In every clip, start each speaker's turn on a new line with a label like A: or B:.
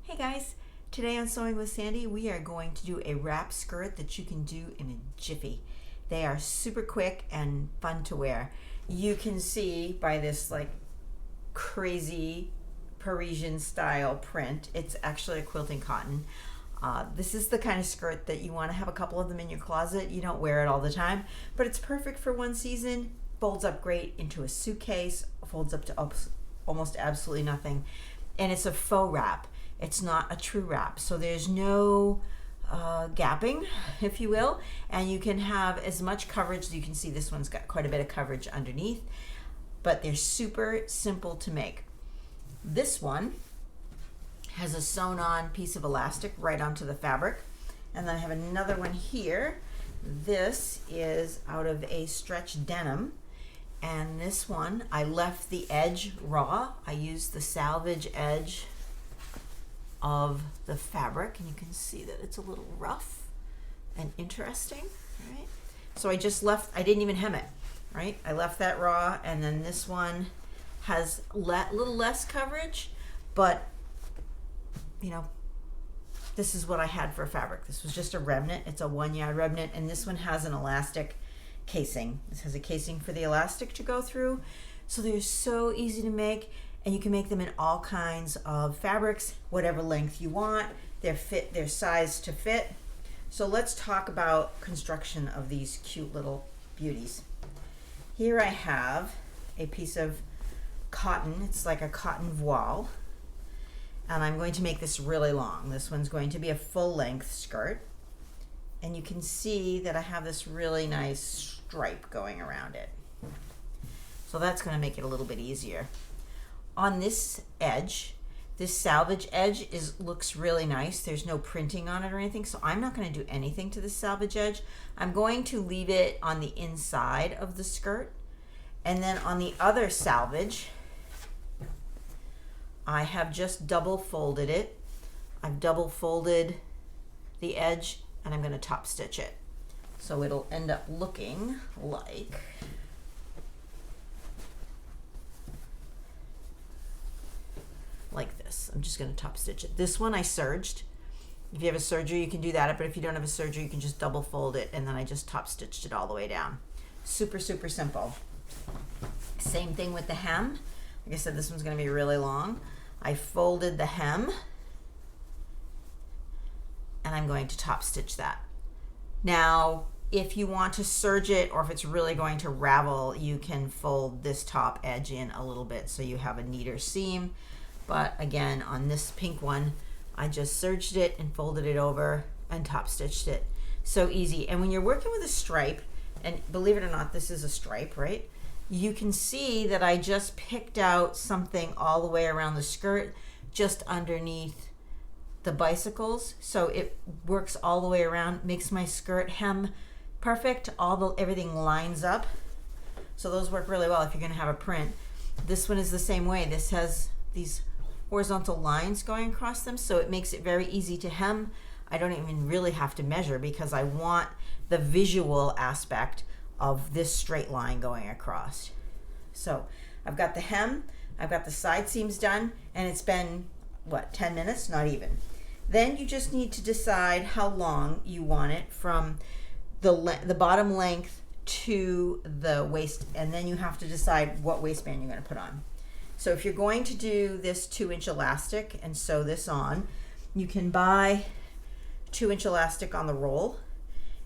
A: Hey guys, today on Sewing with Sandy, we are going to do a wrap skirt that you can do in a jiffy. They are super quick and fun to wear. You can see by this like crazy Parisian style print, it's actually a quilting cotton. This is the kind of skirt that you want to have a couple of them in your closet. You don't wear it all the time, but it's perfect for one season. Folds up great into a suitcase, folds up to almost absolutely nothing, and it's a faux wrap. It's not a true wrap, so there's no gapping, if you will, and you can have as much coverage. You can see this one's got quite a bit of coverage underneath, but they're super simple to make. This one has a sewn on piece of elastic right onto the fabric, and then I have another one here. This is out of a stretch denim, and this one I left the edge raw. I used the salvage edge of the fabric, and you can see that it's a little rough and interesting, right? So I just left, I didn't even hem it, right? I left that raw, and then this one has a little less coverage, but you know, this is what I had for fabric. This was just a remnant. It's a 1 yard remnant, and this one has an elastic casing. This has a casing for the elastic to go through. So they're so easy to make, and you can make them in all kinds of fabrics, whatever length you want. They're sized to fit. So let's talk about construction of these cute little beauties. Here I have a piece of cotton. It's like a cotton voile, and I'm going to make this really long. This one's going to be a full length skirt, and you can see that I have this really nice stripe going around it. So that's going to make it a little bit easier. On this edge, this salvage edge looks really nice. There's no printing on it or anything, so I'm not going to do anything to the salvage edge. I'm going to leave it on the inside of the skirt, and then on the other salvage, I have just double folded it. I've double folded the edge, and I'm going to top stitch it. So it'll end up looking like this. I'm just going to top stitch it. This one I serged. If you have a serger, you can do that, but if you don't have a serger, you can just double fold it, and then I just top stitched it all the way down. Super, super simple. Same thing with the hem. Like I said, this one's going to be really long. I folded the hem, and I'm going to top stitch that. Now, if you want to serge it, or if it's really going to ravel, you can fold this top edge in a little bit so you have a neater seam. But again, on this pink one, I just serged it and folded it over and top stitched it. So easy. And when you're working with a stripe, and believe it or not, this is a stripe, right? You can see that I just picked out something all the way around the skirt, just underneath the bicycles. So it works all the way around, makes my skirt hem perfect. Everything lines up. So those work really well if you're gonna have a print. This one is the same way. This has these horizontal lines going across them, so it makes it very easy to hem. I don't even really have to measure because I want the visual aspect of this straight line going across. So I've got the hem, I've got the side seams done, and it's been, what, 10 minutes? Not even. Then you just need to decide how long you want it from the bottom length to the waist, and then you have to decide what waistband you're going to put on. So if you're going to do this 2-inch elastic and sew this on, you can buy 2-inch elastic on the roll,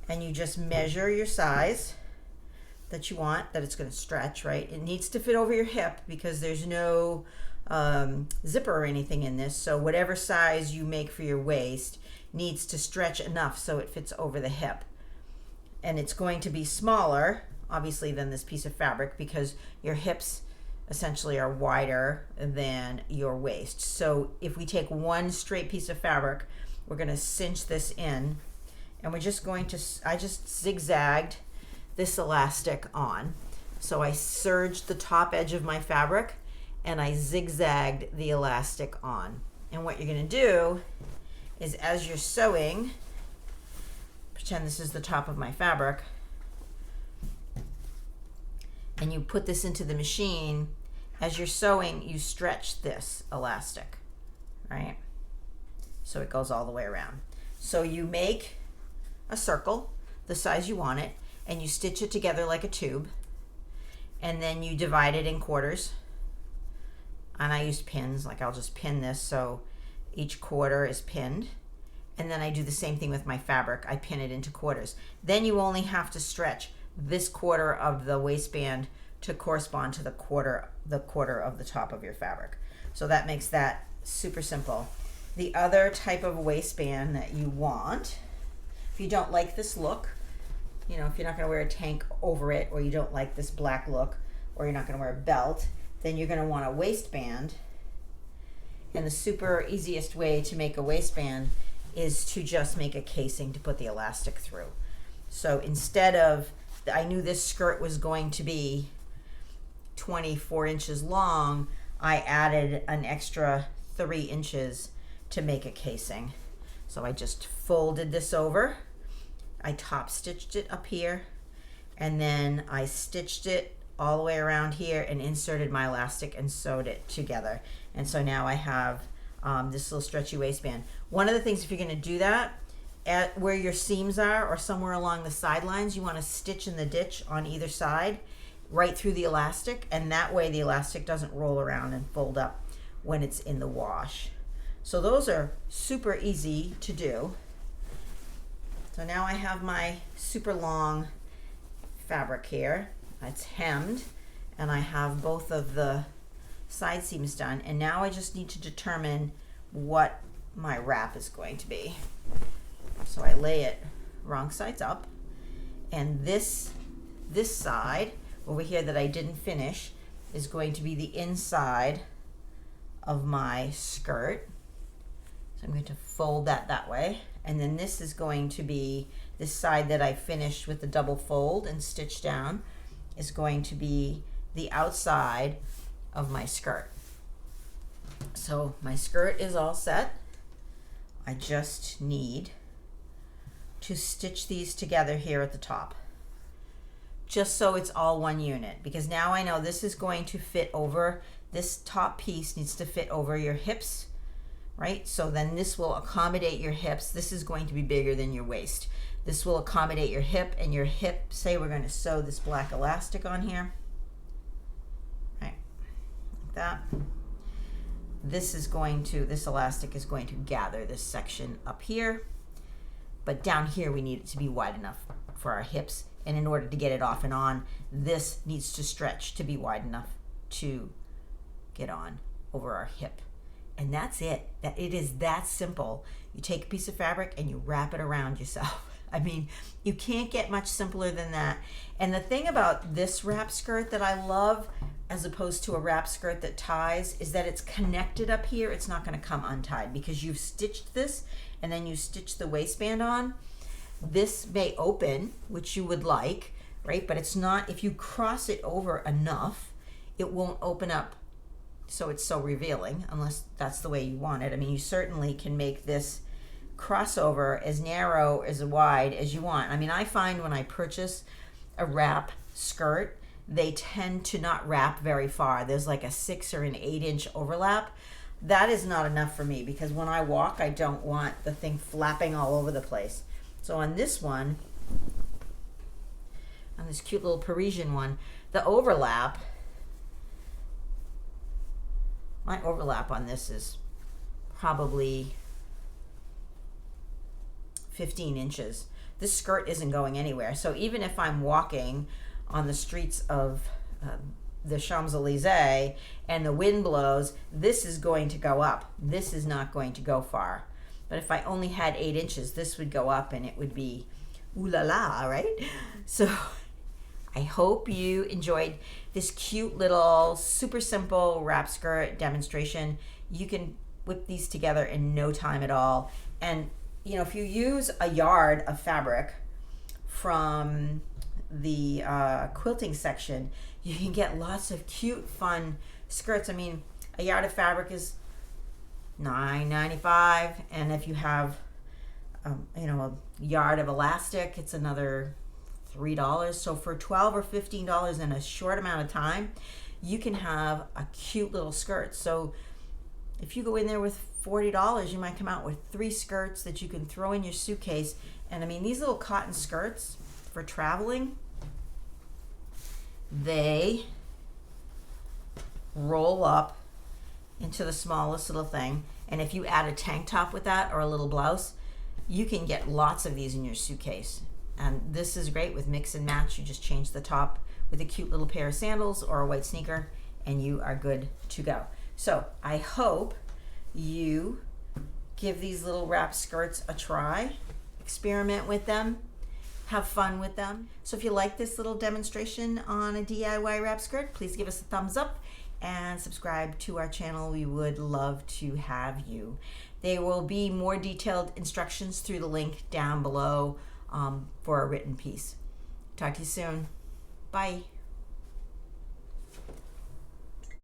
A: and you just measure your size that you want, that it's going to stretch, right? It needs to fit over your hip because there's no zipper or anything in this, so whatever size you make for your waist needs to stretch enough so it fits over the hip. And it's going to be smaller, obviously, than this piece of fabric because your hips essentially are wider than your waist. So if we take one straight piece of fabric, we're going to cinch this in, and we're just going to, I just zigzagged this elastic on. So I serged the top edge of my fabric, and I zigzagged the elastic on. And what you're going to do is, as you're sewing, pretend this is the top of my fabric, and you put this into the machine. As you're sewing, you stretch this elastic, right? so it goes all the way around. So you make a circle the size you want it, and you stitch it together like a tube, and then you divide it in quarters. And I used pins, like I'll just pin this so each quarter is pinned. And then I do the same thing with my fabric. I pin it into quarters. Then you only have to stretch this quarter of the waistband to correspond to the quarter of the top of your fabric. So that makes that super simple. The other type of waistband that you want, if you don't like this look, you know, if you're not going to wear a tank over it, or you don't like this black look, or you're not going to wear a belt, then you're going to want a waistband. And the super easiest way to make a waistband is to just make a casing to put the elastic through. So instead of, I knew this skirt was going to be 24 inches long, I added an extra 3 inches to make a casing. So I just folded this over, I top stitched it up here, and then I stitched it all the way around here and inserted my elastic and sewed it together. And so now I have this little stretchy waistband. One of the things, if you're going to do that, at where your seams are or somewhere along the sidelines, you want to stitch in the ditch on either side right through the elastic, and that way the elastic doesn't roll around and fold up when it's in the wash. So those are super easy to do. So now I have my super long fabric here. It's hemmed, and I have both of the side seams done, and now I just need to determine what my wrap is going to be. So I lay it wrong sides up, and this side over here that I didn't finish is going to be the inside of my skirt. So I'm going to fold that way, and then this is going to be this side that I finished with the double fold and stitch down is going to be the outside of my skirt. So my skirt is all set. I just need to stitch these together here at the top, just so it's all one unit, because now I know this is going to fit over, this top piece needs to fit over your hips, right? So then this will accommodate your hips. This is going to be bigger than your waist. This will accommodate your hip, and your hip, say we're going to sew this black elastic on here, right, like that. This elastic is going to gather this section up here, but down here we need it to be wide enough for our hips, and in order to get it off and on, this needs to stretch to be wide enough to get on over our hip. And that's it. It is that simple. You take a piece of fabric and you wrap it around yourself. I mean, you can't get much simpler than that. And the thing about this wrap skirt that I love, as opposed to a wrap skirt that ties, is that it's connected up here. It's not going to come untied because you've stitched this and then you stitch the waistband on. This may open, which you would like, right? But it's not, if you cross it over enough, it won't open up so it's so revealing, unless that's the way you want it. I mean, you certainly can make this crossover as narrow, as wide as you want. I mean, I find when I purchase a wrap skirt, they tend to not wrap very far. There's like a 6 or an 8 inch overlap. That is not enough for me, because when I walk, I don't want the thing flapping all over the place. So on this one, on this cute little Parisian one, the overlap, my overlap on this is probably 15 inches. This skirt isn't going anywhere. So even if I'm walking on the streets of the Champs-Elysees and the wind blows, this is going to go up. This is not going to go far. But if I only had 8 inches, this would go up and it would be ooh la la, right? So I hope you enjoyed this cute little super simple wrap skirt demonstration. You can whip these together in no time at all. And you know, if you use a yard of fabric from the quilting section, you can get lots of cute, fun skirts. I mean, a yard of fabric is $9.95, and if you have you know, a yard of elastic, it's another $3. So for $12 or $15 in a short amount of time, you can have a cute little skirt. So If you go in there with $40, you might come out with 3 skirts that you can throw in your suitcase. And I mean, these little cotton skirts for traveling, they roll up into the smallest little thing. And if you add a tank top with that or a little blouse, you can get lots of these in your suitcase. And this is great with mix and match. You just change the top with a cute little pair of sandals or a white sneaker and you are good to go. So I hope you give these little wrap skirts a try, experiment with them, have fun with them. So if you like this little demonstration on a DIY wrap skirt, please give us a thumbs up and subscribe to our channel. We would love to have you. There will be more detailed instructions through the link down below for a written piece. Talk to you soon. Bye.